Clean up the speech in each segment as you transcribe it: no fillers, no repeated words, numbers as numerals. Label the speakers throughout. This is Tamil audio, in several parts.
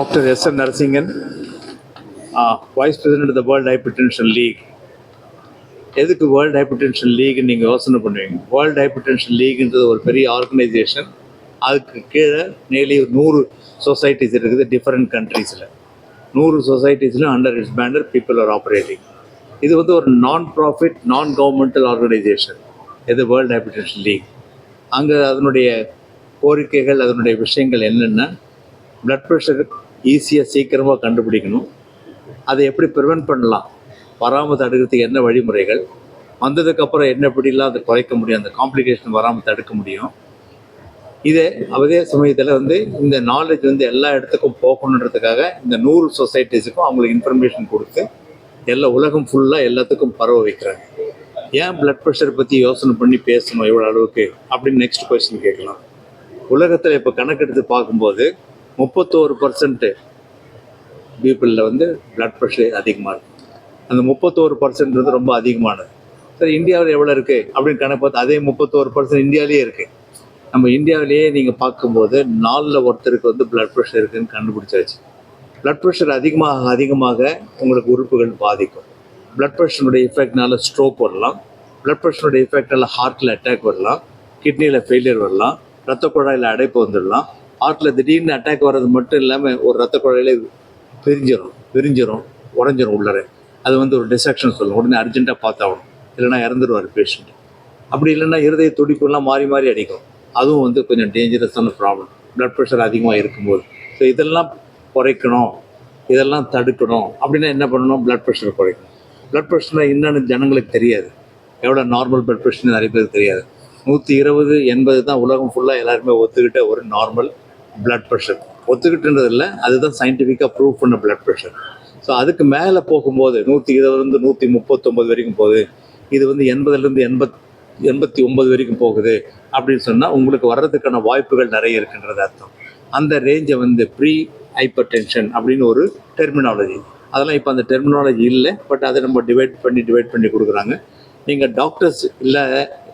Speaker 1: Dr. S.N. Narasingan, Vice President of the World Hypertension League. எதுக்கு வேர்ல்டு ஹைப்பர்டென்ஷன் லீக்னு நீங்கள் யோசனை பண்ணுவீங்க? வேர்ல்டு ஹைப்பர்டென்ஷன் லீக்ன்றது ஒரு பெரிய ஆர்கனைசேஷன். அதுக்கு கீழே நேர்லி 100 சொசைட்டிஸ் இருக்குது டிஃப்ரெண்ட் கண்ட்ரீஸில். 100 சொசைட்டிஸில் under its banner people are operating. இது வந்து ஒரு non profit non governmental organisation. இது வேர்ல்டு ஹைப்பர்டென்ஷன் லீக். அங்கே அதனுடைய கோரிக்கைகள், அதனுடைய விஷயங்கள் என்னென்னா, பிளட் ப்ரெஷர் ஈஸியாக சீக்கிரமாக கண்டுபிடிக்கணும், அதை எப்படி ப்ரிவென்ட் பண்ணலாம், வராமல் தடுக்கிறதுக்கு என்ன வழிமுறைகள், வந்ததுக்கப்புறம் என்ன எப்படிலாம் அதை குறைக்க முடியும், அந்த காம்ப்ளிகேஷன் வராமல் தடுக்க முடியும். அதே சமயத்தில் வந்து இந்த நாலேஜ் வந்து எல்லா இடத்துக்கும் போகணுன்றதுக்காக இந்த 100 சொசைட்டிஸுக்கும் அவங்களுக்கு இன்ஃபர்மேஷன் கொடுத்து எல்லா உலகம் ஃபுல்லாக எல்லாத்துக்கும் பரவ வைக்கிறாங்க. ஏன் பிளட் ப்ரெஷர் பற்றி யோசனை பண்ணி பேசணும் எவ்வளோ அளவுக்கு அப்படின்னு நெக்ஸ்ட் கொஸ்டின் கேட்கலாம். உலகத்தில் இப்போ கணக்கெடுத்து பார்க்கும்போது 31% பீப்புளில் வந்து பிளட் ப்ரெஷர் அதிகமாக இருக்குது. அந்த 31% வந்து ரொம்ப அதிகமானது. சரி, இந்தியாவில் எவ்வளோ இருக்குது அப்படின்னு கணக்கு பார்த்து அதே 31% இந்தியாவிலேயே இருக்குது. நம்ம இந்தியாவிலேயே நீங்கள் பார்க்கும்போது 4ல் ஒருத்தருக்கு வந்து பிளட் ப்ரெஷர் இருக்குதுன்னு கண்டுபிடிச்சாச்சு. பிளட் ப்ரெஷர் அதிகமாக உங்களுக்கு உறுப்புகள் பாதிக்கும். பிளட் ப்ரெஷருடைய எஃபெக்ட்னால ஸ்ட்ரோக் வரலாம், பிளட் ப்ரெஷருடைய எஃபெக்டால் ஹார்ட்டில் அட்டாக் வரலாம், கிட்னியில் ஃபெயிலியர் வரலாம், ரத்த குழாயில் அடைப்பு வந்துடலாம். ஹார்ட்டில் திடீர்னு அட்டாக் வர்றது மட்டும் இல்லாமல் ஒரு ரத்த குழாயிலே விரிஞ்சிரும் உடஞ்சிரும் உள்ளரை. அது வந்து ஒரு டிசெக்ஷன் சொல்லும். உடனே அர்ஜென்ட்டாக பார்த்தாகணும், இல்லைனா இறந்துடுவார் பேஷண்ட். அப்படி இல்லைன்னா இருதய துடிப்புலாம் மாறி அடிக்கும். அதுவும் வந்து கொஞ்சம் டேஞ்சரஸான ப்ராப்ளம் பிளட் ப்ரெஷர் அதிகமாக இருக்கும்போது. ஸோ இதெல்லாம் குறைக்கணும், இதெல்லாம் தடுக்கணும் அப்படின்னா என்ன பண்ணணும்? பிளட் ப்ரெஷர் குறைக்கணும். பிளட் ப்ரெஷர்னால் என்னென்னு ஜனங்களுக்கு தெரியாது. எவ்வளோ நார்மல் பிளட் ப்ரெஷர்னு நிறைய பேருக்கு தெரியாது. 120, 80 தான் உலகம் ஃபுல்லாக எல்லாருமே ஒத்துக்கிட்ட ஒரு நார்மல் பிளட் ப்ரெஷர். ஒத்துக்கிட்டுன்றது இல்லை, அதுதான் சயின்டிஃபிக்காக ப்ரூவ் பண்ண பிளட் ப்ரெஷர். ஸோ அதுக்கு மேலே போகும்போது 120 139 வரைக்கும் போகுது. இது வந்து 80 89 வரைக்கும் போகுது அப்படின்னு சொன்னால் உங்களுக்கு வர்றதுக்கான வாய்ப்புகள் நிறைய இருக்குன்றது அர்த்தம். அந்த ரேஞ்சை வந்து ப்ரீ ஹைப்பர் டென்ஷன் அப்படின்னு ஒரு டெர்மினாலஜி. அதெல்லாம் இப்போ அந்த டெர்மினாலஜி இல்லை, பட் அதை நம்ம டிவைட் பண்ணி கொடுக்குறாங்க. நீங்கள் டாக்டர்ஸ் இல்லை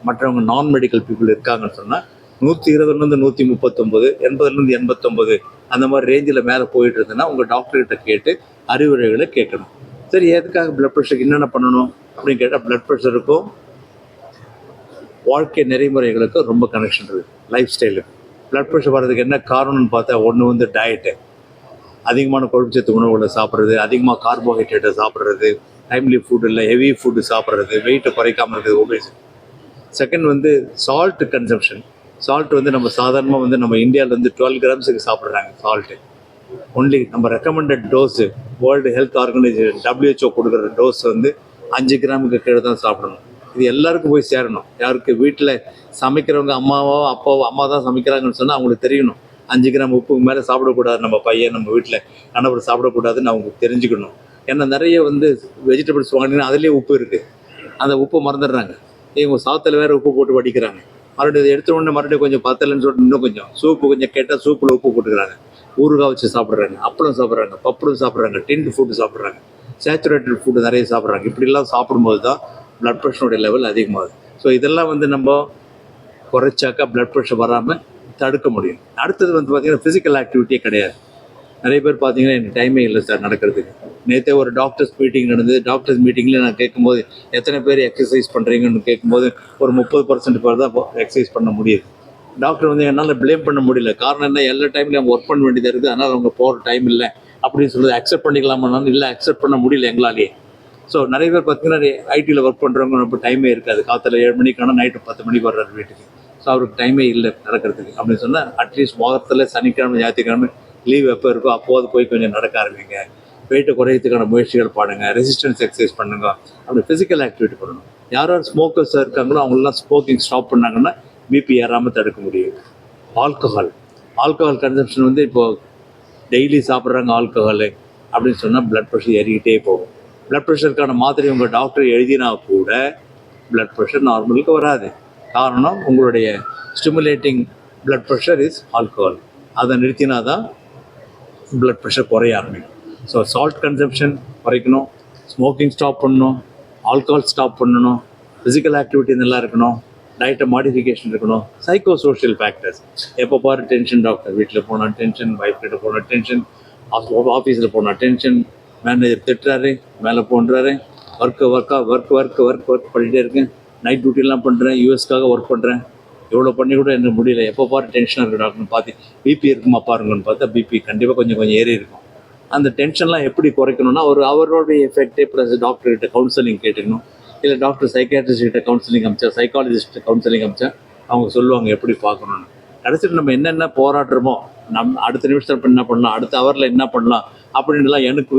Speaker 1: மற்றவங்க நான் மெடிக்கல் பீப்புள் இருக்காங்கன்னு சொன்னால் 120 139, 80 89 அந்த மாதிரி ரேஞ்சில் மேலே போயிட்டு இருந்ததுன்னா உங்கள் டாக்டர்கிட்ட கேட்டு அறிவுரைகளை கேட்கணும். சரி, எதுக்காக பிளட் ப்ரெஷருக்கு என்னென்ன பண்ணணும் அப்படின்னு கேட்டால், பிளட் ப்ரெஷருக்கும் வாழ்க்கை நெறிமுறைகளுக்கும் ரொம்ப கனெக்ஷன் இருக்குது. லைஃப் ஸ்டைலுக்கு பிளட் ப்ரெஷர் வர்றதுக்கு என்ன காரணம்னு பார்த்தா, ஒன்று வந்து டயட்டு, அதிகமான கொழுப்புச்சத்து உணவுகளை சாப்பிட்றது, அதிகமாக கார்போஹைட்ரேட்டை சாப்பிட்றது, டைம்லி ஃபுட் இல்லை ஹெவி ஃபுட்டு சாப்பிட்றது, வெயிட்டை குறைக்காமல் இருக்குது, ஒபேசிட்டி. செகண்ட் வந்து சால்ட் கன்சம்ஷன். சால்ட் வந்து நம்ம சாதாரணமாக வந்து நம்ம இந்தியாவில் வந்து 12 கிராம்ஸுக்கு சாப்பிட்றாங்க சால்ட்டு. ஒன்லி நம்ம recommended dose world health organisation WHO கொடுக்குற டோஸ் வந்து 5 கிராமுக்கு கீழே தான் சாப்பிடணும். இது எல்லாருக்கும் போய் சேரணும். யாருக்கு வீட்டில் சமைக்கிறவங்க அம்மா தான் சமைக்கிறாங்கன்னு சொன்னால் அவங்களுக்கு தெரியணும் 5 கிராம் உப்புக்கு மேலே சாப்பிடக்கூடாது, நம்ம பையன் நம்ம வீட்டில் கணவர் சாப்பிடக்கூடாதுன்னு அவங்களுக்கு தெரிஞ்சுக்கணும். ஏன்னா நிறைய வந்து வெஜிடபிள்ஸ் வாங்கினீங்கன்னா அதுலேயே உப்பு இருக்குது, அந்த உப்பு மறந்துடுறாங்க. இவங்க சாத்தில் வேறு உப்பு போட்டு வடிக்கிறாங்க. மறுபடியும் எடுத்த உடனே மறுபடியும் கொஞ்சம் பத்தலைன்னு சொல்லிட்டு இன்னும் கொஞ்சம் சூப்பு கொஞ்சம் கேட்டால் சூப்பில் உப்பு போட்டுக்கிறாங்க. ஊறுகாய் வச்சு சாப்பிட்றாங்க, அப்பளம் சாப்பிட்றாங்க, பப்படம் சாப்பிட்றாங்க, டின்டு ஃபுட்டு சாப்பிட்றாங்க, சேச்சுரேட்டட் ஃபுட்டு நிறைய சாப்பிட்றாங்க. இப்படிலாம் சாப்பிடும்போது தான் பிளட் ப்ரெஷருடைய லெவல் அதிகமாகுது. ஸோ இதெல்லாம் வந்து நம்ம குறைச்சாக்கா பிளட் ப்ரெஷர் வராமல் தடுக்க முடியும். அடுத்தது வந்து பார்த்திங்கன்னா ஃபிசிக்கல் ஆக்டிவிட்டியே கிடையாது. நிறைய பேர் பார்த்தீங்கன்னா எனக்கு டைமே இல்லை சார் நடக்கிறதுக்கு. நேற்றே ஒரு டாக்டர்ஸ் மீட்டிங் நடந்தது. டாக்டர்ஸ் மீட்டிங்கில் நான் கேட்கும்போது எத்தனை பேர் எக்ஸசைஸ் பண்ணுறீங்கன்னு கேட்கும்போது ஒரு 30% பேர் தான் எக்ஸசைஸ் பண்ண முடியுது. டாக்டர் வந்து என்னால் ப்ளேம் பண்ண முடியல. காரணம் என்ன, எல்லா டைம்லையும் அவங்க ஒர்க் பண்ண வேண்டியதாக இருக்குது, அதனால் அவங்க போகிற டைம் இல்லை அப்படின்னு சொல்லுறது அக்செப்ட் பண்ணிக்கலாமான்னு இல்லை, அக்செப்ட் பண்ண முடியல எங்களாலேயே. ஸோ நிறைய பேர் பார்த்தீங்கன்னா ஐடியில் ஒர்க் பண்ணுறவங்க ரொம்ப டைமே இருக்காது. காலையில் 7 மணிக்கான நைட்டு 10 மணிக்கு வர்றாரு வீட்டுக்கு. ஸோ அவருக்கு டைமே இல்லை நடக்கிறதுக்கு. அப்படின்னு சொன்னால் அட்லீஸ்ட் வாரத்தில் சனிக்கிழமை ஞாயிற்றுக்கிழமை லீவ் எப்போ இருக்கோ அப்போது போய் கொஞ்சம் நடக்க ஆரம்பிங்க, வெயிட்டை குறையத்துக்கான முயற்சிகள் பாடுங்க, ரெசிஸ்டன்ஸ் எக்ஸசைஸ் பண்ணுங்க, அப்படி ஃபிசிக்கல் ஆக்டிவிட்டி பண்ணணும். யார் ஸ்மோக்கர்ஸாக இருக்காங்களோ அவங்களெலாம் ஸ்மோக்கிங் ஸ்டாப் பண்ணாங்கன்னா பிபி ஏறாமல் தடுக்க முடியும். ஆல்கஹால் கன்சம்ஷன் வந்து இப்போது டெய்லி சாப்பிட்றாங்க ஆல்கஹாலு அப்படின்னு சொன்னால் பிளட் ப்ரெஷர் ஏறிக்கிட்டே போகும். பிளட் ப்ரெஷருக்கான மாத்திரை உங்கள் டாக்டர் எழுதினா கூட பிளட் ப்ரெஷர் நார்மலுக்கு வராது. காரணம், உங்களுடைய stimulating blood pressure is alcohol. அதை நிறுத்தினா தான் பிளட் ப்ரெஷர் குறைய ஆரம்பிக்கும். ஸோ சால்ட் கன்சம்ஷன் குறைக்கணும், ஸ்மோக்கிங் ஸ்டாப் பண்ணணும், ஆல்கஹால் ஸ்டாப் பண்ணணும், ஃபிசிக்கல் ஆக்டிவிட்டி நல்லா இருக்கணும், டயட்டை மாடிஃபிகேஷன் இருக்கணும், சைக்கோ சோஷியல் ஃபேக்டர்ஸ். எப்போ பாரு டென்ஷன், டாக்டர் வீட்டில் போனால் டென்ஷன், ஒய்ஃப் கிட்ட போனால் டென்ஷன், ஆஃபீஸில் போனால் டென்ஷன், மேனேஜர் திட்டுறாரு, மேலே போன்றாரு, ஒர்க் பண்ணிகிட்டே இருக்கேன். நைட் டியூட்டிலாம் பண்ணுறேன், யூஎஸ்க்காக ஒர்க் பண்ணுறேன். இவ்வளோ பண்ணி கூட எனக்கு முடியல. எப்போ பாரு டென்ஷனாக இருக்குது டாக்டர்னு பார்த்து பிபி இருக்குமா பாருங்கன்னு பார்த்தா பிபி கண்டிப்பாக கொஞ்சம் கொஞ்சம் ஏறி இருக்கும். அந்த டென்ஷன்லாம் எப்படி குறைக்கணும்னா அவரோடைய எஃபெக்டே ப்ளஸ் டாக்டர்கிட்ட கவுன்சிலிங் கேட்டுக்கணும். இல்லை டாக்டர் சைக்காட்ரிஸ்ட்கிட்ட கவுன்சிலிங் அமிச்சா, சைக்காலஜிஸ்ட்டு கவுன்சிலிங் அமிச்சா அவங்க சொல்லுவாங்க எப்படி பார்க்கணுன்னு. கடைசியில் நம்ம என்னென்ன போராடுறோமோ அடுத்த நிமிஷத்தில் என்ன பண்ணலாம், அடுத்த ஹவரில் என்ன பண்ணலாம் அப்படின்லாம் எனக்கு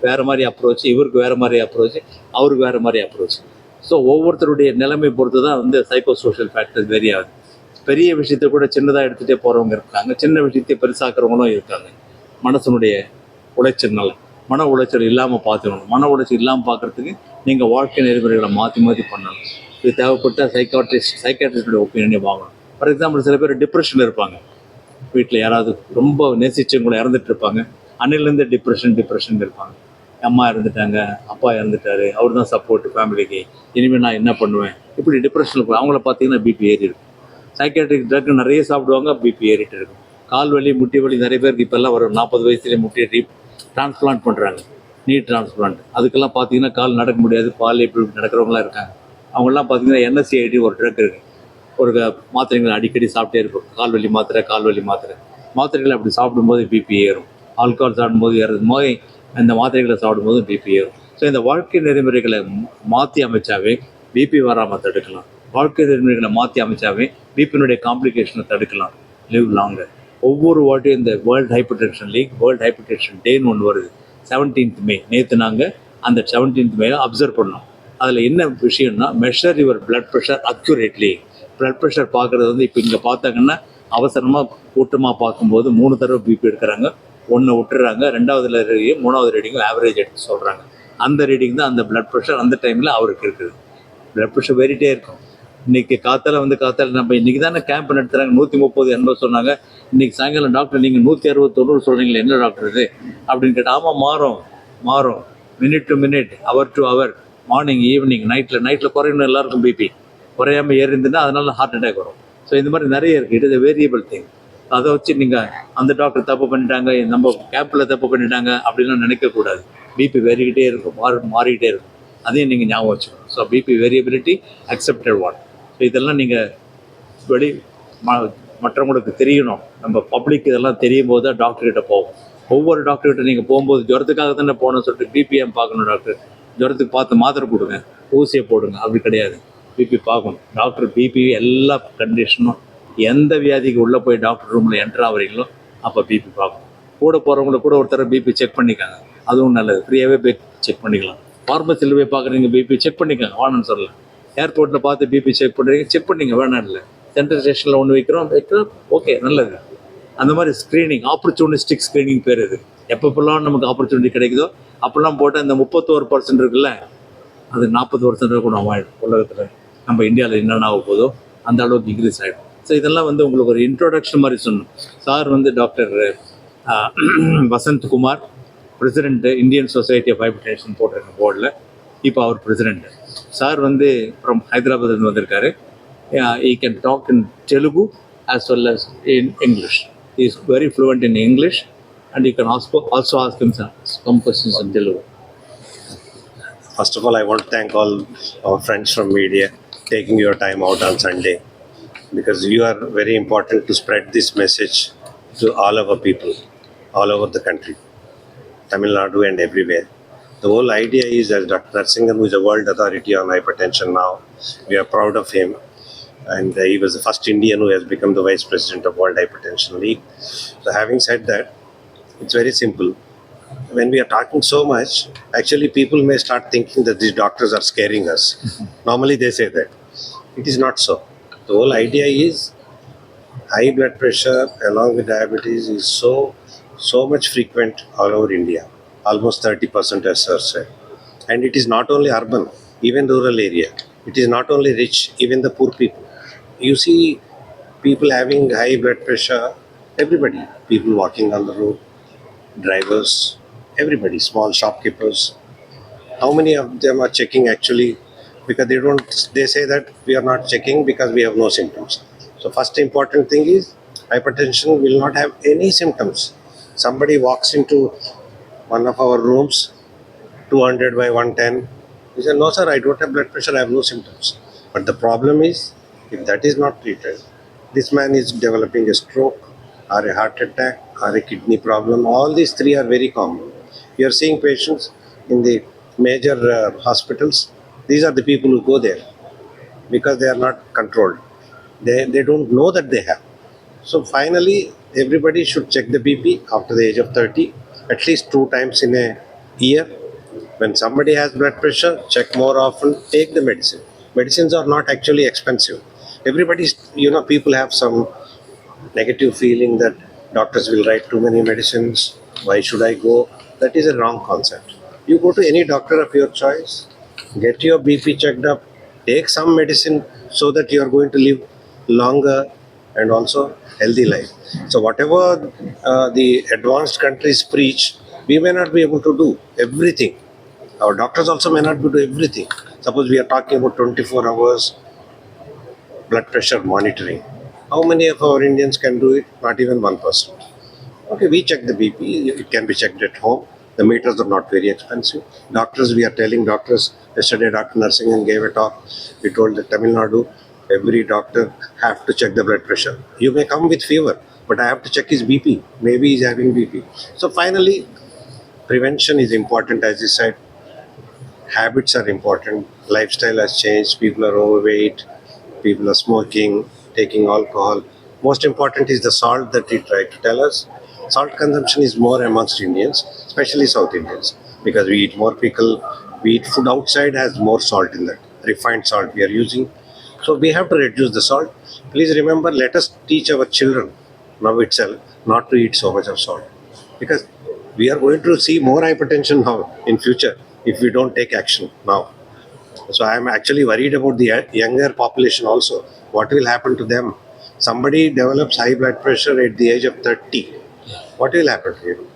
Speaker 1: வேறு மாதிரி அப்ரோச், இவருக்கு வேறு மாதிரி அப்ரோச், அவருக்கு வேறு மாதிரி அப்ரோச். ஸோ ஒவ்வொருத்தருடைய நிலைமை பொறுத்து தான் வந்து சைக்கோ சோஷியல் ஃபேக்டர்ஸ் வெரி ஆகுது. பெரிய விஷயத்தை கூட சின்னதாக எடுத்துகிட்டே போகிறவங்க இருக்காங்க, சின்ன விஷயத்தை பெருசாக்குறவங்களும் இருக்காங்க. மனசனுடைய உளைச்சல்னால மன உளைச்சல் இல்லாமல் பார்த்துக்கணும். மன உளைச்சல் இல்லாமல் பார்க்குறதுக்கு நீங்கள் வாழ்க்கை நெறிமுறைகளை மாற்றி மாற்றி பண்ணணும். இது தேவைப்பட்ட சைக்காட்ரிஸ்டோட ஒப்பீனியனை வாங்கணும். ஃபார் எக்ஸாம்பிள், சில பேர் டிப்ரெஷனில் இருப்பாங்க. வீட்டில் யாராவது ரொம்ப நேசிச்சவங்களை இறந்துட்டு இருப்பாங்க, அன்னிலேருந்து டிப்ரெஷன் இருப்பாங்க. அம்மா இறந்துட்டாங்க, அப்பா இறந்துட்டாரு, அவர் தான் சப்போர்ட் ஃபேமிலிக்கு, இனிமேல் நான் என்ன பண்ணுவேன், இப்படி டிப்ரெஷனில் போய் அவங்கள பார்த்தீங்கன்னா பிபி ஏறி இருக்கும். சைக்காட்ரிக் ட்ரக் நிறைய சாப்பிடுவாங்க, பிபி ஏறிட்டு இருக்கும். கால் வலி, முட்டி வலி நிறைய பேருக்கு இப்போல்லாம் வரும். 40 வயசுலேயே முட்டியை டிரான்ஸ்பிளான்ட் பண்ணுறாங்க, நீ டிரான்ஸ்பிளான்ட். அதுக்கெல்லாம் பார்த்தீங்கன்னா கால் நடக்க முடியாது, பால் எப்படி நடக்கிறவங்களாம் இருக்காங்க. அவங்களாம் பார்த்தீங்கன்னா NSAID ஒரு ட்ரக் இருக்குது, ஒரு மாத்திரைகளை அடிக்கடி சாப்பிட்டே இருக்கும். கால்வலி மாத்திரைகளை அப்படி சாப்பிடும்போது பிபி ஏறும். ஆல்கஹால் சாப்பிடும்போது ஏறும் போது இந்த மாத்திரைகளை சாப்பிடும்போது பிபி ஏறும். ஸோ இந்த வாழ்க்கை நெறிமுறைகளை மாற்றி அமைச்சாவே பிபி வராமல் தடுக்கலாம். வாழ்க்கை நெறிமுறைகளை மாற்றி அமைச்சாவே பிபியினுடைய காம்ப்ளிகேஷனை தடுக்கலாம். Live longer. ஒவ்வொரு வாட்டியும் இந்த world hypertension league, world hypertension டேன்னு ஒன்று வருது, 17th May. நேற்று நாங்கள் அந்த 17th May அப்சர்வ் பண்ணோம். அதில் என்ன விஷயம்னா, measure your blood pressure accurately. Blood pressure பார்க்குறது வந்து இப்போ இங்கே பார்த்தாங்கன்னா அவசரமாக கூட்டமாக பார்க்கும்போது 3 தடவை பிபி எடுக்கிறாங்க, 1 விட்டுறாங்க, 2வது ரீடிங் 3வது ரீடிங்கும் ஆவரேஜ் எடுத்து சொல்கிறாங்க. அந்த ரீடிங் தான் அந்த பிளட் ப்ரெஷர் அந்த டைமில் அவருக்கு இருக்குது. பிளட் ப்ரெஷர் வேறிட்டே இருக்கும். இன்றைக்கி காத்தால நம்ம இன்றைக்கி தானே கேம்ப் நடத்துகிறாங்க, 130 80 சொன்னாங்க. இன்றைக்கி சாயங்காலம் டாக்டர் நீங்கள் 160 சொல்கிறீங்களே, என்ன டாக்டர் இது அப்படின்னு கேட்டால், ஆமாம் மாறும், minute to minute, hour to hour, morning evening நைட்டில் குறையணும். எல்லாருக்கும் பிபி குறையாமல் ஏறிந்துன்னா அதனால ஹார்ட் அட்டாக் வரும். ஸோ இந்த மாதிரி நிறைய இருக்குது. It is a variable thing. அதை வச்சு நீங்கள் அந்த டாக்டர் தப்பு பண்ணிட்டாங்க, நம்ம கேம்பில் தப்பு பண்ணிட்டாங்க அப்படின்லாம் நினைக்கக்கூடாது. பிபி வேறிக்கிட்டே இருக்கும், மாறிக்கிட்டே இருக்கும். அதையும் நீங்கள் ஞாபகம் வச்சுக்கணும். So BP variability accepted one. So இதெல்லாம் நீங்கள் மற்றவங்களுக்கு தெரியணும். நம்ம பப்ளிக் இதெல்லாம் தெரியும் போது தான் டாக்டர்கிட்ட போவோம். ஒவ்வொரு டாக்டர்கிட்ட நீங்கள் போகும்போது ஜுரத்துக்காக தானே போகணும்னு சொல்லிட்டு பிபிஎம் பார்க்கணும். டாக்டர் ஜுரத்துக்கு பார்த்து மாத்திரை கொடுங்க, ஊசியை போடுங்க, அப்படி கிடையாது. பிபி பார்க்கணும். டாக்டர் பிபி எல்லா கண்டிஷனும், எந்த வியாதிக்கு உள்ளே போய் டாக்டர் ரூமில் என்ட்ரு ஆகிறீங்களோ அப்போ பிபி பார்க்கணும். கூட போகிறவங்கள கூட ஒருத்தர பிபி செக் பண்ணிக்காங்க, அதுவும் நல்லது. ஃப்ரீயாகவே போய் செக் பண்ணிக்கலாம். ஃபார்மசியில் போய் பார்க்குறீங்க, பிபி செக் பண்ணிக்காங்க, வானன்னு சொல்லலை. ஏர்போர்ட்டில் பார்த்து பிபி செக் பண்ணுறீங்க, செக் பண்ணிங்க, வேணாம் இல்லை. சென்ட்ரல் ஸ்டேஷனில் ஒன்று வைக்கிறோம், ஓகே, நல்லது. அந்த மாதிரி ஸ்க்ரீனிங், ஆப்பர்ச்சுனிஸ்டிக் ஸ்க்ரீனிங் பேர் இது. எப்பப்பெல்லாம் நமக்கு ஆப்பர்ச்சுனிட்டி கிடைக்குதோ அப்போல்லாம் போட்டால் இந்த 31% இருக்குல்ல, அது 40% கூட ஆகிடும். உலகத்தில் நம்ம இந்தியாவில் என்னென்ன ஆக போதோ அந்த அளவுக்கு இன்க்ரீஸ் ஆகிடும். ஸோ இதெல்லாம் வந்து உங்களுக்கு ஒரு இன்ட்ரோடக்ஷன் மாதிரி சொன்னோம். சார் வந்து doctor Vasanth Kumar, president, Indian society of hypertension போட்டிருக்கேன் போர்டில். இப்போ அவர் பிரசிடென்ட்டு. சார் வந்து ஃப்ரம் ஹைதராபாத்லேருந்து வந்திருக்காரு. He can talk in Telugu as well as in English. He is very fluent in English, and you can also ask him some questions in Telugu.
Speaker 2: First of all, I want to thank all our friends from media taking your time out on Sunday, because you are very important to spread this message to all our people, all over the country, Tamil Nadu and everywhere. The whole idea is that Dr. Narsingam, who is a world authority on hypertension now, we are proud of him. And he was the first Indian who has become the Vice President of World Hypertension League. So having said that, it's very simple. When we are talking so much, actually people may start thinking that these doctors are scaring us. Normally they say that. It is not so. The whole idea is high blood pressure along with diabetes is so much frequent all over India. Almost 30% as sir said. And it is not only urban, even rural area. It is not only rich, even the poor people. You see people having high blood pressure, everybody, people walking on the road, drivers, everybody, small shopkeepers. How many of them are checking actually? Because they say that we are not checking because we have no symptoms. So first important thing is hypertension will not have any symptoms. Somebody walks into one of our rooms, 200 by 110. He said, "No, sir, I don't have blood pressure, I have no symptoms." But the problem is, if that is not treated, this man is developing a stroke or a heart attack or a kidney problem. All these three are very common. You are seeing patients in the major hospitals. These are the people who go there because they are not controlled. They don't know that they have. So finally, everybody should check the BP after the age of 30, at least 2 times in a year. When somebody has blood pressure, check more often, take the medicine. Medicines are not actually expensive. Everybody's, people have some negative feeling that doctors will write too many medicines. Why should I go? That is a wrong concept. You go to any doctor of your choice, get your BP checked up, take some medicine so that you are going to live longer and also healthy life. So whatever the advanced countries preach, we may not be able to do everything. Our doctors also may not be able to do everything. Suppose we are talking about 24 hours blood pressure monitoring. How many of our Indians can do it? Not even 1%. Okay, we check the BP. It can be checked at home. The meters are not very expensive. Doctors, we are telling doctors. Yesterday, Dr. Narsingan gave a talk. We told the Tamil Nadu, every doctor have to check the blood pressure. You may come with fever, but I have to check his BP. Maybe he's having BP. So finally, prevention is important, as you said. Habits are important. Lifestyle has changed. People are overweight. People are smoking, taking alcohol. Most important is the salt that he tried to tell us. Salt consumption is more amongst Indians, especially South Indians, because we eat more pickle. We eat food outside has more salt in that. Refined salt we are using. So we have to reduce the salt. Please remember, let us teach our children now itself not to eat so much of salt, because we are going to see more hypertension now in future if we don't take action now. So I am actually worried about the younger population also. What will happen to them? Somebody develops high blood pressure at the age of 30. What will happen to him?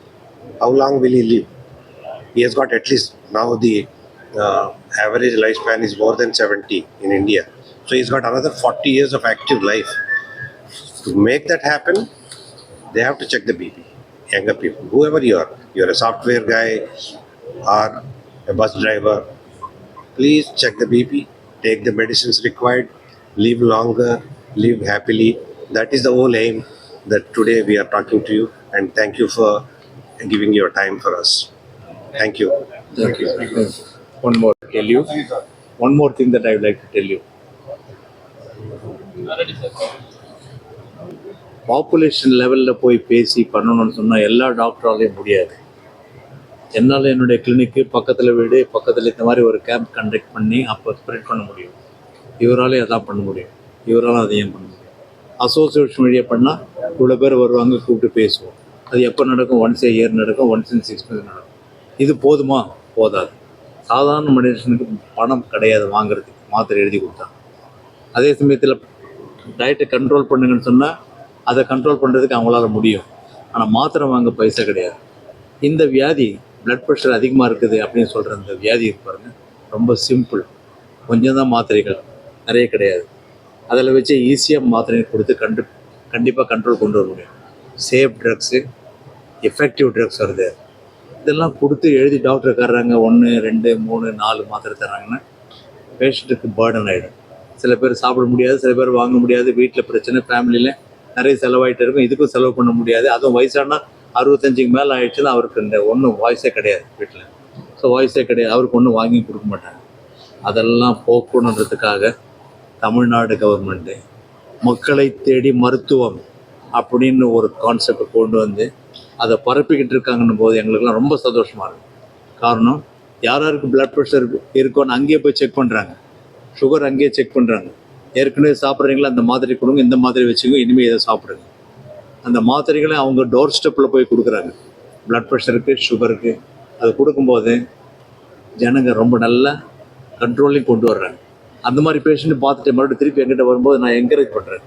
Speaker 2: How long will he live? He has got, at least now the average lifespan is more than 70 in India. So he's got another 40 years of active life. To make that happen, they have to check the BP. Younger people, whoever you're a software guy or a bus driver, please check the BP, take the medicines required, live longer, live happily. That is the whole aim that today we are talking to you. And thank you for giving your time for us. Thank you.
Speaker 1: Thank you. One more tell you. One more thing that I would like to tell you. Population லெவலில் போய் பேசி பண்ணணும்னு சொன்னால் எல்லா டாக்டராலையும் முடியாது. என்னால் என்னுடைய கிளினிக்கு பக்கத்தில் வீடு பக்கத்தில் இந்த மாதிரி ஒரு கேம்ப் கண்டக்ட் பண்ணி அப்போ ஸ்ப்ரெட் பண்ண முடியும். இவராலே அதான் பண்ண முடியும், இவரால் அதையும் பண்ண முடியும். அசோசியேஷன் வழியாக பண்ணால் இவ்வளோ பேர் வருவாங்க, கூப்பிட்டு பேசுவோம். அது எப்போ நடக்கும்? ஒன்ஸ் ஏ இயர் நடக்கும், ஒன்ஸ் இன் 6 months நடக்கும். இது போதுமா? போதாது. சாதாரண மனுஷனுக்கு பணம் கிடையாது வாங்குறதுக்கு, மாத்திரை எழுதி கொடுத்தாங்க. அதே சமயத்தில் டயட்டை கண்ட்ரோல் பண்ணுங்கன்னு சொன்னால் அதை கண்ட்ரோல் பண்ணுறதுக்கு அவங்களால முடியும். ஆனால் மாத்திரை வாங்க பைசா கிடையாது. இந்த வியாதி பிளட் ப்ரெஷர் அதிகமாக இருக்குது அப்படின்னு சொல்கிற இந்த வியாதி இருப்பாருங்க, ரொம்ப சிம்பிள். கொஞ்சம் தான் மாத்திரைகள், நிறைய கிடையாது. அதில் வச்சு ஈஸியாக மாத்திரை கொடுத்து கண்டிப்பாக கண்ட்ரோல் கொண்டு வர முடியும். சேஃப் ட்ரக்ஸு, எஃபெக்டிவ் ட்ரக்ஸ் வருது. இதெல்லாம் கொடுத்து எழுதி டாக்டர் தர்றாங்க, 1 2 3 4 மாத்திரை தர்றாங்கன்னா பேஷண்ட்டுக்கு பேர்டன் ஆகிடும். சில பேர் சாப்பிட முடியாது, சில பேர் வாங்க முடியாது, வீட்டில் பிரச்சனை, ஃபேமிலியில் நிறைய செலவாகிட்டு இருக்கும். இதுக்கும் செலவு பண்ண முடியாது. அதுவும் வயசானா 65க்கு மேலே ஆகிடுச்சுன்னா அவருக்கு இந்த ஒன்றும் வாய்ஸே கிடையாது வீட்டில். ஸோ வாய்ஸே கிடையாது, அவருக்கு ஒன்றும் வாங்கி கொடுக்க மாட்டாங்க. அதெல்லாம் போக்கணுன்றதுக்காக தமிழ்நாடு கவர்மெண்ட்டு மக்களை தேடி மருத்துவம் அப்படின்னு ஒரு கான்செப்டை கொண்டு வந்து அதை பரப்பிக்கிட்டு இருக்காங்கன்னும் போது எங்களுக்குலாம் ரொம்ப சந்தோஷமாக இருக்கும். காரணம், யாருக்கு பிளட் ப்ரெஷர் இருக்கோன்னு அங்கேயே போய் செக் பண்ணுறாங்க, சுகர் அங்கேயே செக் பண்ணுறாங்க. ஏற்கனவே சாப்பிட்றீங்களா, அந்த மாத்திரை கொடுங்க, இந்த மாத்திரை வச்சுக்கோங்க, இனிமேல் இதை சாப்பிடுங்க. அந்த மாத்திரைகளை அவங்க டோர் ஸ்டெப்பில் போய் கொடுக்குறாங்க. பிளட் ப்ரெஷருக்கு, சுகருக்கு அது கொடுக்கும்போது ஜனங்க ரொம்ப நல்லா கண்ட்ரோலையும் கொண்டு வர்றாங்க. அந்த மாதிரி பேஷண்ட்டு பார்த்துட்டு மறுபடியும் திருப்பி என்கிட்ட வரும்போது நான் என்கரேஜ் பண்ணுறேன்.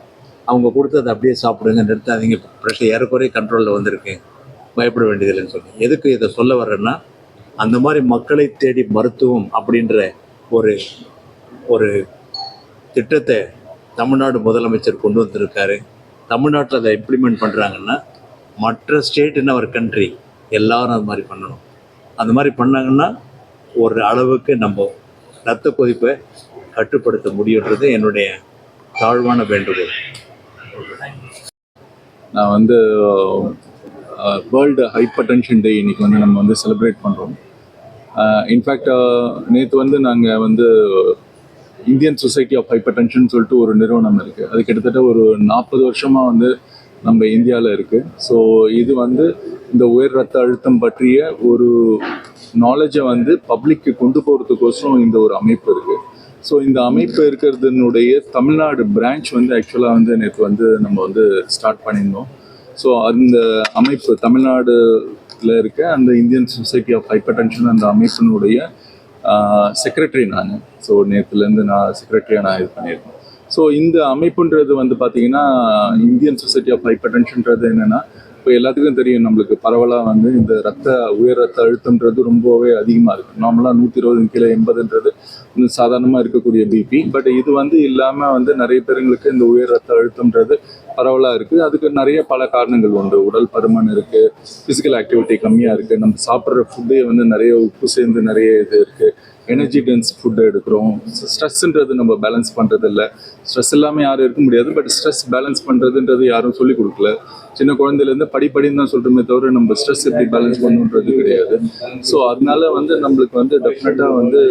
Speaker 1: அவங்க கொடுத்ததை அப்படியே சாப்பிடுங்க, நிறுத்தாதீங்க, ப்ரெஷர் ஏறக்குறைய கண்ட்ரோலில் வந்திருக்கு, பயப்பட வேண்டியதில்லைன்னு சொல்லி. எதுக்கு இதை சொல்ல வர்றேன்னா, அந்த மாதிரி மக்களை தேடி மருத்துவம் அப்படின்ற ஒரு ஒரு திட்டத்தை தமிழ்நாடு முதலமைச்சர் கொண்டு வந்திருக்காரு. தமிழ்நாட்டில் அதை இம்ப்ளிமெண்ட் பண்ணுறாங்கன்னா மற்ற ஸ்டேட் இன் அவர் கண்ட்ரி எல்லாரும் அது மாதிரி பண்ணணும். அந்த மாதிரி பண்ணாங்கன்னா ஒரு அளவுக்கு நம்ம ரத்த கொதிப்பை கட்டுப்படுத்த முடியுன்றது என்னுடைய தாழ்வான வேண்டுகோள்.
Speaker 3: நான் வந்து வேர்ல்டு ஹைப்பர் டென்ஷன் டே இன்னைக்கு வந்து நம்ம வந்து செலிப்ரேட் பண்ணுறோம். இன்ஃபேக்ட் நேற்று வந்து நாங்கள் வந்து Indian society of hypertension சொல்லிட்டு ஒரு நிறுவனம் இருக்குது. அது கிட்டத்தட்ட ஒரு 40 வருஷமாக வந்து நம்ம இந்தியாவில் இருக்குது. ஸோ இது வந்து இந்த உயர் ரத்த அழுத்தம் பற்றிய ஒரு நாலேஜை வந்து பப்ளிக்கு கொண்டு போகிறதுக்கோசரம் இந்த ஒரு அமைப்பு இருக்குது. ஸோ இந்த அமைப்பு இருக்கிறதுனுடைய தமிழ்நாடு பிரான்ச் வந்து ஆக்சுவலாக வந்து நேற்று வந்து நம்ம வந்து ஸ்டார்ட் பண்ணியிருந்தோம். ஸோ அந்த அமைப்பு தமிழ்நாடுல இருக்க அந்த Indian society of hypertension அந்த அமைப்பினுடைய செக்ரட்டரி நான். ஸோ நேற்றுலேருந்து நான் செக்ரட்டரியாக நான் இது பண்ணியிருக்கேன். ஸோ இந்த அமைப்புன்றது வந்து பார்த்தீங்கன்னா இந்தியன் சொசைட்டி ஆஃப் ஹைப்பர் டென்ஷன்றது என்னென்னா, இப்போ எல்லாத்துக்கும் தெரியும் நம்மளுக்கு பரவலாக வந்து இந்த உயர் ரத்த அழுத்தம்ன்றது ரொம்பவே அதிகமாக இருக்குது. நார்மலாக 120 கீழே 80ன்றது சாதாரணமாக இருக்கக்கூடிய பிபி. பட் இது வந்து இல்லாமல் வந்து நிறைய பேருங்களுக்கு இந்த உயர் ரத்த அழுத்தம்ன்றது பரவலாக இருக்குது. அதுக்கு நிறைய பல காரணங்கள் உண்டு. உடல் பருமன் இருக்குது, ஃபிசிக்கல் ஆக்டிவிட்டி கம்மியாக இருக்குது, நம்ம சாப்பிட்ற ஃபுட்டே வந்து நிறைய உப்பு சேர்ந்து நிறைய இது இருக்குது, எனர்ஜி டென்ஸ் ஃபுட்டு எடுக்கிறோம், ஸ்ட்ரெஸ்ஸுன்றது நம்ம பேலன்ஸ் பண்ணுறது இல்லை. ஸ்ட்ரெஸ் இல்லாமல் யாரும் இருக்க முடியாது. பட் ஸ்ட்ரெஸ் பேலன்ஸ் பண்ணுறதுன்றது யாரும் சொல்லிக் கொடுக்கல. சின்ன குழந்தையிலேருந்து படிப்படின்னு தான் சொல்கிறோமே தவிர நம்ம ஸ்ட்ரெஸ் எப்படி பேலன்ஸ் பண்ணுன்றது கிடையாது. ஸோ அதனால வந்து நம்மளுக்கு வந்து டெஃபினட்டாக வந்து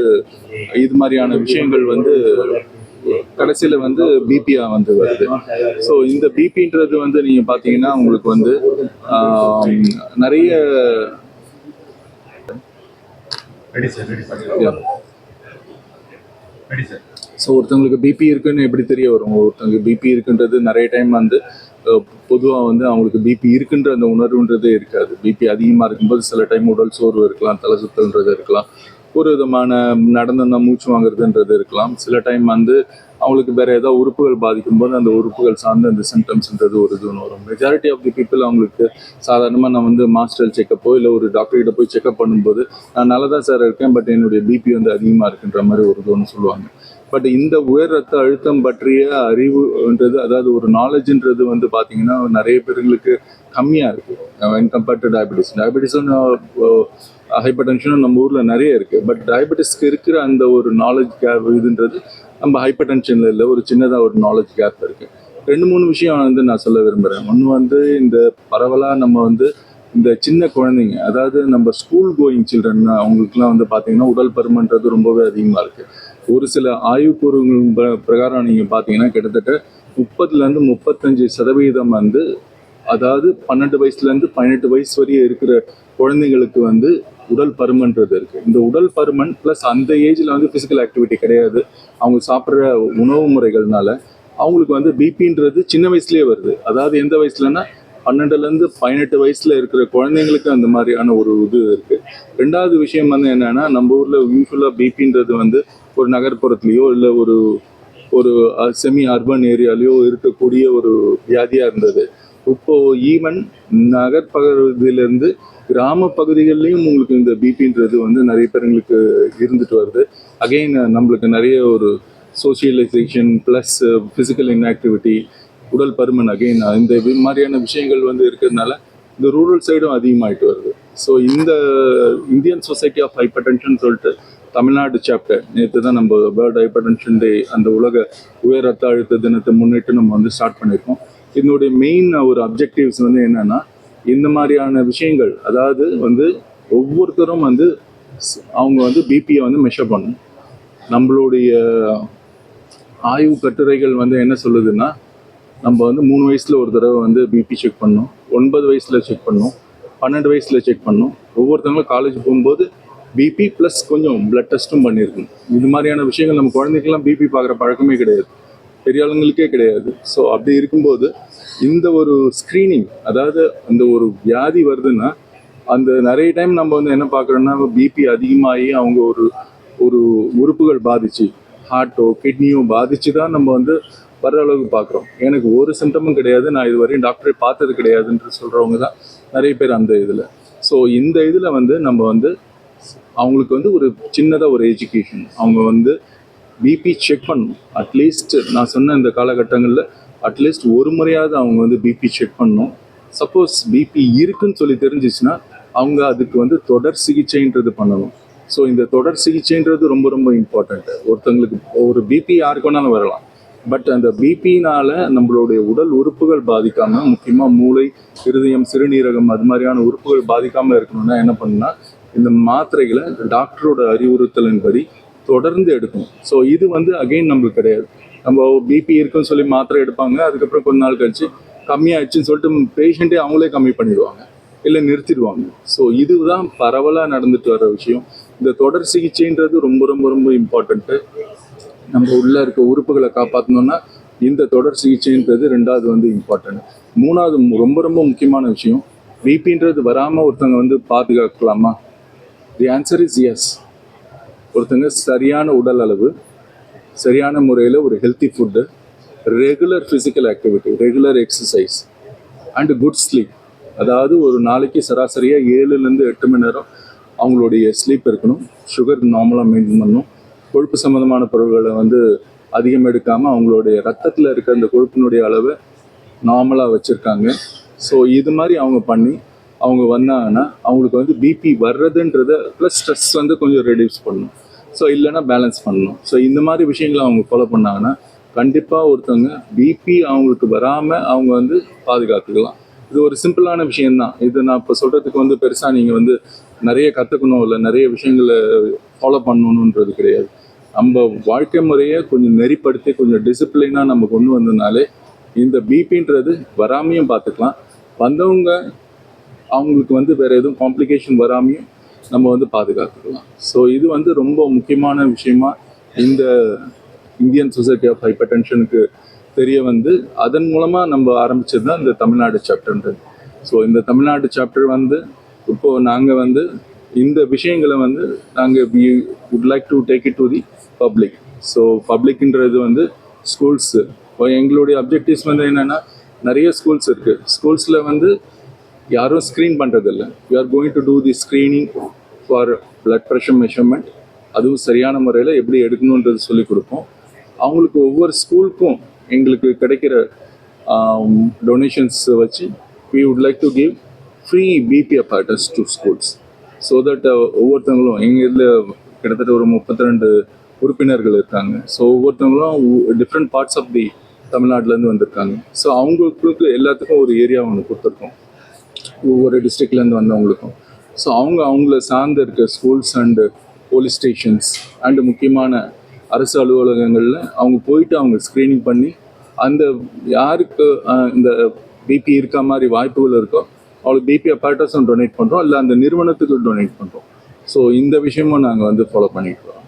Speaker 3: இது மாதிரியான விஷயங்கள் வந்து கடைசியில் வந்து பிபியாக வந்து வருது. ஸோ இந்த பிபின்றது வந்து நீங்கள் பார்த்தீங்கன்னா உங்களுக்கு வந்து நிறைய ஸோ ஒருத்தவங்களுக்கு பிபி இருக்குன்னு எப்படி தெரிய வரும்? ஒருத்தவங்களுக்கு பிபி இருக்குன்றது நிறைய டைம் வந்து பொதுவாக வந்து அவங்களுக்கு பிபி இருக்குன்ற அந்த உணர்வுன்றதே இருக்காது. பிபி அதிகமாக இருக்கும்போது சில டைம் உடல் சோர்வு இருக்கலாம், தலை சுத்தல்ன்றது இருக்கலாம், ஒரு விதமான நடந்தா மூச்சு வாங்குறதுன்றது இருக்கலாம். சில டைம் வந்து அவங்களுக்கு வேறு ஏதாவது உறுப்புகள் பாதிக்கும் போது அந்த உறுப்புகள் சார்ந்த அந்த சிம்டம்ஸ்ன்றது ஒரு இதுன்னு வரும். மெஜாரிட்டி ஆஃப் தி பீப்புள் அவங்களுக்கு சாதாரணமாக நான் வந்து மாஸ்டர் செக்கப்போ இல்லை ஒரு டாக்டர்கிட்ட போய் செக்அப் பண்ணும்போது நான் நல்லா தான் சார் இருக்கேன், பட் என்னுடைய பிபி வந்து அதிகமாக இருக்குன்ற மாதிரி ஒரு இதுன்னு சொல்லுவாங்க. பட் இந்த உயர் ரத்த அழுத்தம் பற்றிய அறிவுன்றது, அதாவது ஒரு நாலேஜ்ன்றது வந்து பார்த்தீங்கன்னா நிறைய பேருங்களுக்கு கம்மியாக இருக்குது வென் கம்பேர்ட் டு டயபெட்டிஸும் ஹைப்பர் டென்ஷனும் நம்ம ஊரில் நிறைய இருக்குது. பட் டயபெட்டிஸ்க்கு இருக்கிற அந்த ஒரு நாலேஜ் கேப் இதுன்றது நம்ம ஹைப்பர் டென்ஷனில் இல்லை, ஒரு சின்னதாக ஒரு நாலேஜ் கேப் இருக்குது. 2-3 விஷயம் வந்து நான் சொல்ல விரும்புகிறேன். ஒன்று வந்து இந்த பரவலாக நம்ம வந்து இந்த சின்ன குழந்தைங்க, அதாவது நம்ம ஸ்கூல் கோயிங் சில்ட்ரன், அவங்களுக்குலாம் வந்து பார்த்தீங்கன்னா உடல் பருமன்றது ரொம்பவே அதிகமாக இருக்குது. ஒரு சில ஆய்வுக்கூறுகள் பிரகாரம் நீங்கள் பார்த்தீங்கன்னா கிட்டத்தட்ட 30-35% வந்து, அதாவது 12 வயசுலேருந்து 18 வயசு வரையும் இருக்கிற குழந்தைங்களுக்கு வந்து உடல் பருமன்றது இருக்குது. இந்த உடல் பருமன் ப்ளஸ் அந்த ஏஜில் வந்து ஃபிசிக்கல் ஆக்டிவிட்டி கிடையாது, அவங்க சாப்பிட்ற உணவு முறைகள்னால அவங்களுக்கு வந்து பிபின்றது சின்ன வயசுலேயே வருது. அதாவது எந்த வயசுலன்னா 12லேருந்து 18 வயசில் இருக்கிற குழந்தைங்களுக்கு அந்த மாதிரியான ஒரு இது இருக்குது. 2வது விஷயம் வந்து என்னென்னா, நம்ம ஊரில் யூஸ்வலாக பிபின்றது வந்து ஒரு நகர்ப்புறத்துலேயோ இல்லை ஒரு செமி அர்பன் ஏரியாலேயோ இருக்கக்கூடிய ஒரு வியாதியாக இருந்தது. இப்போது ஈவன் நகர்பகுதியிலேருந்து கிராம பகுதிகள்லையும் உங்களுக்கு இந்த பிபின்றது வந்து நிறைய பேருங்களுக்கு இருந்துட்டு வருது. அகெயின் நம்மளுக்கு நிறைய ஒரு சோசியலைசேஷன் ப்ளஸ் ஃபிசிக்கல் இன்ஆக்டிவிட்டி, உடல் பருமன், அகெயின் இந்த மாதிரியான விஷயங்கள் வந்து இருக்கிறதுனால இந்த ரூரல் சைடும் அதிகமாகிட்டு வருது. ஸோ இந்த Indian society of hypertension சொல்லிட்டு தமிழ்நாடு சாப்டர் நேற்று தான் நம்ம வேர்ல்டு ஹைப்பர் டென்ஷன் டே, அந்த உலக உயர் ரத்த அழுத்த தினத்தை முன்னிட்டு நம்ம வந்து ஸ்டார்ட் பண்ணியிருக்கோம். இதனுடைய மெயின் ஒரு அப்ஜெக்டிவ்ஸ் வந்து என்னென்னா, இந்த மாதிரியான விஷயங்கள், அதாவது வந்து ஒவ்வொருத்தரும் வந்து அவங்க வந்து பிபியை வந்து மெஷர் பண்ணணும். நம்மளுடைய ஆய்வு கட்டுரைகள் வந்து என்ன சொல்லுதுன்னா, நம்ம வந்து 3 வயசில் ஒரு தடவை வந்து பிபி செக் பண்ணணும், 9 வயசில் செக் பண்ணணும், 12 வயசில் செக் பண்ணணும். ஒவ்வொருத்தவங்களும் காலேஜ் போகும்போது பிபி ப்ளஸ் கொஞ்சம் பிளட் டெஸ்ட்டும் பண்ணியிருக்கணும். இது மாதிரியான விஷயங்கள் நம்ம குழந்தைக்கெல்லாம் பிபி பார்க்குற பழக்கமே கிடையாது, பெரிய ஆளுங்களுக்கே கிடையாது. ஸோ அப்படி இருக்கும்போது இந்த ஒரு ஸ்க்ரீனிங், அதாவது அந்த ஒரு வியாதி வருதுன்னா அந்த நிறைய டைம் நம்ம வந்து என்ன பார்க்குறோன்னா, பிபி அதிகமாகி அவங்க ஒரு உறுப்புகள் பாதிச்சு, ஹார்ட்டோ கிட்னியோ பாதிச்சு தான் நம்ம வந்து வர்ற அளவுக்கு பார்க்குறோம். எனக்கு ஒரு சிம்டமும் கிடையாது, நான் இது வரையும் டாக்டரை பார்த்தது கிடையாதுன்னு சொல்கிறவங்க தான் நிறைய பேர் அந்த இதில். ஸோ இந்த இதில் வந்து நம்ம வந்து அவங்களுக்கு வந்து ஒரு சின்னதாக ஒரு எஜுகேஷன், அவங்க வந்து பிபி செக் பண்ணணும். அட்லீஸ்ட் நான் சொன்ன இந்த காலகட்டங்களில் அட்லீஸ்ட் ஒரு முறையாவது அவங்க வந்து பிபி செக் பண்ணணும். சப்போஸ் பிபி இருக்குன்னு சொல்லி தெரிஞ்சிச்சுன்னா அவங்க அதுக்கு வந்து தொடர் சிகிச்சைன்றது பண்ணணும். ஸோ இந்த தொடர் சிகிச்சைன்றது ரொம்ப ரொம்ப இம்பார்ட்டண்ட். ஒருத்தங்களுக்கு ஒரு பிபி யாருக்கு வேணாலும் வரலாம், பட் அந்த பிபினால நம்மளுடைய உடல் உறுப்புகள் பாதிக்காம, முக்கியமாக மூளை, இருதயம், சிறுநீரகம் அது மாதிரியான உறுப்புகள் பாதிக்காம இருக்கணும்னா என்ன பண்ணுன்னா, இந்த மாத்திரைகளை டாக்டரோட அறிவுறுத்தலின்படி தொடர்ந்து எடுக்கணும். ஸோ இது வந்து அகைன் நம்மளுக்கு கிடையாது. நம்ம பிபி இருக்குன்னு சொல்லி மாத்திரை எடுப்பாங்க, அதுக்கப்புறம் கொஞ்ச நாள் கழிச்சு கம்மியாயிடுச்சுன்னு சொல்லிட்டு பேஷண்ட்டே அவங்களே கம்மி பண்ணிடுவாங்க, இல்லை நிறுத்திடுவாங்க. ஸோ இதுதான் பரவலாக நடந்துட்டு வர விஷயம். இந்த தொடர் சிகிச்சைன்றது ரொம்ப ரொம்ப ரொம்ப இம்பார்ட்டண்ட்டு. நம்ம உள்ள இருக்க உறுப்புகளை காப்பாற்றணும்னா இந்த தொடர் சிகிச்சைன்றது ரெண்டாவது வந்து இம்பார்ட்டன்ட். மூணாவது ரொம்ப ரொம்ப முக்கியமான விஷயம், பிபின்றது வராமல் ஒருத்தங்க வந்து பாதுகாக்கலாமா? The answer is yes. ஒருத்தங்க சரியான உடல் அளவு, சரியான முறையில் ஒரு healthy food, regular physical activity, regular exercise and good sleep. அதாவது ஒரு நாளைக்கு சராசரியாக 7லேருந்து 8 மணி நேரம் அவங்களுடைய ஸ்லீப் இருக்கணும். சுகர் நார்மலாக மெயின்டைன் பண்ணணும். கொழுப்பு சம்மந்தமான பொருட்களை வந்து அதிகம் எடுக்காமல் அவங்களுடைய ரத்தத்தில் இருக்க அந்த கொழுப்பினுடைய அளவை நார்மலாக வச்சுருக்காங்க. ஸோ இது மாதிரி அவங்க பண்ணி அவங்க வந்தாங்கன்னா அவங்களுக்கு வந்து பிபி வர்றதுன்றத ப்ளஸ் ஸ்ட்ரெஸ் வந்து கொஞ்சம் ரெடியூஸ் பண்ணணும். ஸோ இல்லைன்னா பேலன்ஸ் பண்ணணும். ஸோ இந்த மாதிரி விஷயங்களை அவங்க ஃபாலோ பண்ணாங்கன்னா கண்டிப்பாக ஒருத்தவங்க பிபி அவங்களுக்கு வராமல் அவங்க வந்து பாதுகாத்துக்கலாம். இது ஒரு சிம்பிளான விஷயம்தான். இது நான் இப்போ சொல்கிறதுக்கு வந்து பெருசாக நீங்கள் வந்து நிறைய கற்றுக்கணும், இல்லை நிறைய விஷயங்களை ஃபாலோ பண்ணணுன்றது கிடையாது. நம்ம வாழ்க்கை முறையை கொஞ்சம் நெறிப்படுத்தி கொஞ்சம் டிசிப்ளினாக நம்ம கொண்டு வந்ததுனாலே இந்த பிபின்றது வராமையும் பார்த்துக்கலாம். வந்தவங்க அவங்களுக்கு வந்து வேறு எதுவும் காம்ப்ளிகேஷன் வராமையும் நம்ம வந்து பாதுகாத்துக்கலாம். ஸோ இது வந்து ரொம்ப முக்கியமான விஷயமா இந்த இந்தியன் சொசைட்டி ஆஃப் ஹைப்பர் டென்ஷனுக்கு தெரிய வந்து அதன் மூலமாக நம்ம ஆரம்பிச்சது தான் இந்த தமிழ்நாடு சாப்டர்ன்றது. ஸோ இந்த தமிழ்நாடு சாப்டர் வந்து இப்போது நாங்கள் வந்து இந்த விஷயங்களை வந்து நாங்கள் we would like to take it to the public. So பப்ளிக்ன்றது வந்து ஸ்கூல்ஸு. இப்போ எங்களுடைய அப்ஜெக்டிவ்ஸ் வந்து என்னென்னா, நிறைய ஸ்கூல்ஸ் இருக்குது. ஸ்கூல்ஸில் வந்து யாரும் ஸ்க்ரீன் பண்ணுறதில்ல. We are going to do the screening for blood pressure measurement. அதுவும் சரியான முறையில் எப்படி எடுக்கணுன்றது சொல்லிக் கொடுப்போம். அவங்களுக்கு ஒவ்வொரு ஸ்கூலுக்கும் எங்களுக்கு கிடைக்கிற டொனேஷன்ஸ் வச்சு we would like to give free BP apparatus to schools so that ஒவ்வொருத்தவங்களும் எங்கள் இதில் கிட்டத்தட்ட ஒரு 32 உறுப்பினர்கள் இருக்காங்க. ஸோ ஒவ்வொருத்தவங்களும் டிஃப்ரெண்ட் பார்ட்ஸ் ஆஃப் தி தமிழ்நாட்டிலேருந்து வந்திருக்காங்க. ஸோ அவங்களுக்கு எல்லாத்துக்கும் ஒரு ஏரியா ஒன்று கொடுத்துருக்கோம், ஒவ்வொரு டிஸ்ட்ரிக்ட்லேருந்து வந்தவங்களுக்கும். ஸோ அவங்கள சார்ந்து இருக்க schools and police stations and முக்கியமான அரசு அலுவலகங்களில் அவங்க போயிட்டு அவங்க ஸ்க்ரீனிங் பண்ணி அந்த யாருக்கு இந்த பிபி இருக்க மாதிரி வாய்ப்புகள் இருக்கோ அவங்களுக்கு பிபி அப்பார்ட்டஸும் டொனேட் பண்ணுறோம், இல்லை அந்த நிறுவனத்துக்கு டொனேட் பண்ணுறோம். ஸோ இந்த விஷயமும் நாங்கள் வந்து ஃபாலோ பண்ணிட்டு வரோம்.